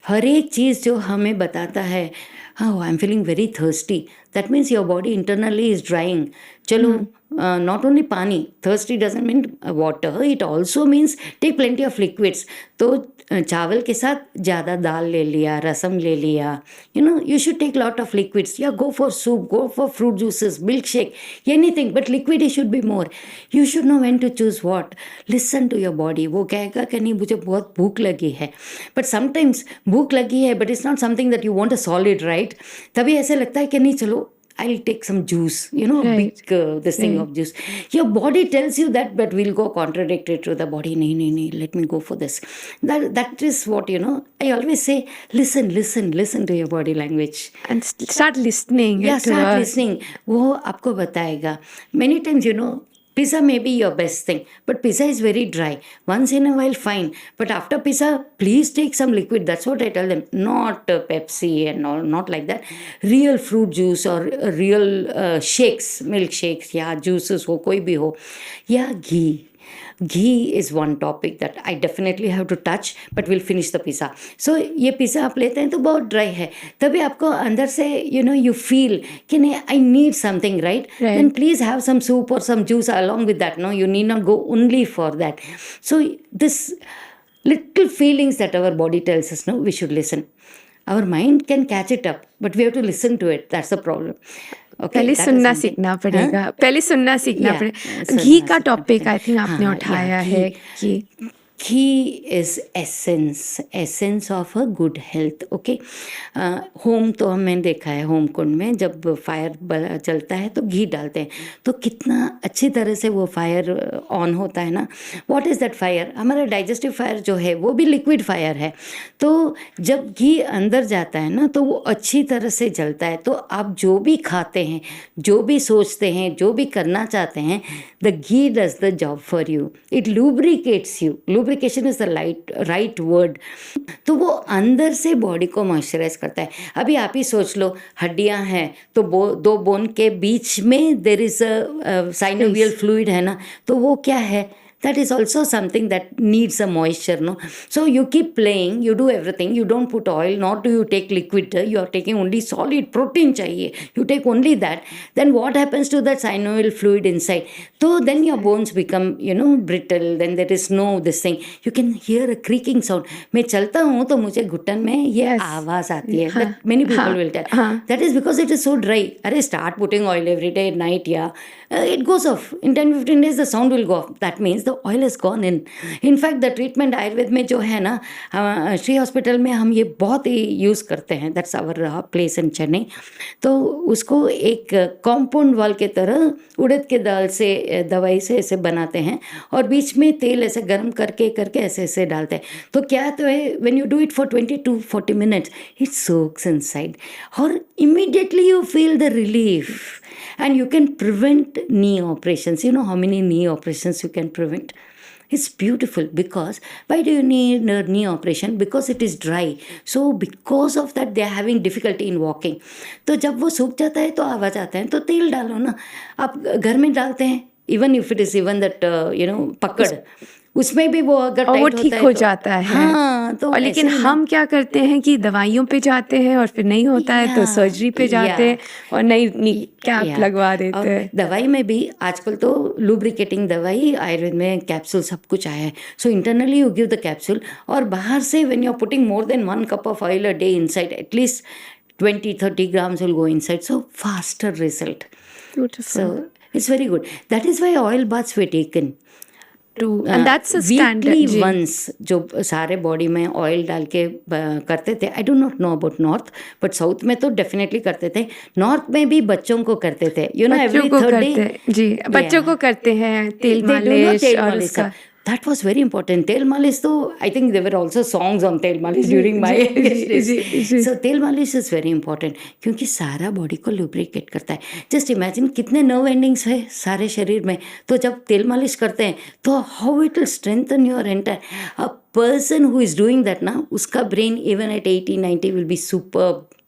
हर एक चीज़ जो हमें बताता है, हाँ, I am feeling very thirsty, that means your body internally is drying. चलो, not only pani, thirsty doesn't mean water, it also means take plenty of liquids. तो चावल के साथ ज़्यादा दाल ले लिया, रसम ले लिया, you should take lot of liquids. Yeah, go for soup, go for fruit juices, milkshake, anything, but liquid it should be more. You should know when to choose what. Listen to your body. वो कहेगा कि नहीं मुझे बहुत भूख लगी है, but sometimes भूख लगी है but it's not something that you want a solid, right? तभी ऐसे लगता है कि नहीं चलो I'll take some juice, Right. big this thing Right. of juice. Your body tells you that, but we'll go contradictory to the body. No, let me go for this. That is what, I always say, listen to your body language. And start listening. Yeah, to start us. listening. वो आपको बताएगा. Many times, pizza may be your best thing, but pizza is very dry. Once in a while, fine. But after pizza, please take some liquid. That's what I tell them. Not Pepsi and all, not like that. Real fruit juice or real shakes, milkshakes, yeah, juices हो, कोई भी हो. Yeah, ghee. Ghee is one topic that I definitely have to touch, but we'll finish the pizza. So ये pizza आप लेते हैं तो बहुत ड्राई है, तभी आपको अंदर से you feel कि नहीं I need something, right? Then please have some soup or some juice along with that. No, you need not go only for that. So this little feelings that our body tells us, no, we should listen. Our mind can catch it up, but we have to listen to it. That's the problem. Okay, पहले that is सुनना something. सीखना पड़ेगा. पहले सुनना सीखना Yeah, पड़ेगा. सुनना घी का सीखना टॉपिक पड़ेगा. आई थिंक आपने हाँ, उठाया yeah, है घी. कि Ghee is essence of a good health. Okay, home तो हमने देखा है, होम कुंड में जब फायर चलता है तो घी डालते हैं, तो कितना अच्छी तरह से वो फायर ऑन होता है ना. What is that fire? हमारा डाइजेस्टिव फायर जो है वो भी लिक्विड फायर है. तो जब घी अंदर जाता है ना तो वो अच्छी तरह से जलता है. तो आप जो भी खाते हैं, जो भी सोचते हैं, जो भी करना चाहते हैं, the ghee does the job for you. It lubricates you. Lubrication is the right word. तो वो अंदर से बॉडी को मॉइस्चराइज करता है. अभी आप ही सोच लो, हड्डियां हैं तो दो बोन के बीच में there is a synovial fluid है ना, तो वो क्या है? That is also something that needs a moisture, no? So you keep playing, you do everything, you don't put oil, nor do you take liquid, you are taking only solid protein chahiye, you take only that. Then what happens to that synovial fluid inside? So then your bones become, brittle, then there is no this thing. You can hear a creaking sound. मैं चलता हूँ तो मुझे घुटन में ये आवाज़ आती है. That many people will tell. That is because it is so dry. अरे start putting oil every day at night, yeah. It goes off. In 10-15 days the sound will go off. That means the oil is gone in. In fact, the treatment Ayurveda में जो है ना, Shri hospital में हम ये बहुत ही use करते हैं. That's our place in Chennai. तो उसको एक कॉम्पाउंड वॉल के तरह उड़द के दाल से दवाई से ऐसे बनाते हैं और बीच में तेल ऐसे गर्म करके ऐसे ऐसे डालते हैं. तो क्या तो है, when you do it for 20 to 40 minutes, it soaks inside और immediately you feel the relief. And you can prevent knee operations. You know how many knee operations you can prevent? It's beautiful. Because why do you need a knee operation? Because it is dry. So because of that they are having difficulty in walking. तो जब वो सूख जाता है तो आवाज़ आता है. तो तेल डालो ना. आप घर में डालते हैं, even if it is even that पकड़, उसमें भी वो अगर और वो टाइट ठीक होता है हो तो जाता है. हाँ, तो और लेकिन ऐसे ही हम क्या करते हैं कि दवाइयों पे जाते हैं और फिर नहीं होता है तो सर्जरी पे जाते हैं और नई कैप लगवा देते और हैं. दवाई में भी आजकल तो लुब्रिकेटिंग दवाई आयुर्वेद में कैप्सूल सब कुछ आया है. So internally you give the capsule और बाहर से when you are putting more than 1 cup of oil a day inside, at least 20-30 grams will go inside. So faster result. Beautiful. So it's very good. That is why oil baths were taken. And that's a standard. Weekly once जो सारे body में oil डाल के करते थे. I don't not know about north, but south में तो definitely करते थे. नॉर्थ में भी बच्चों को करते थे. Every third day. जी, बच्चों को करते हैं तेल मालिश और उसका. That was very important. तेल मालिश तो I think there were also songs on तेल मालिश during my days. So तेल मालिश is very important क्योंकि सारा बॉडी को लुब्रिकेट करता है. जस्ट इमेजिन कितने नर्व एंडिंग्स है सारे शरीर में. तो जब तेल मालिश करते हैं तो how it will strengthen your entire. A person who is doing that ना, उसका brain even at 80-90 will be superb.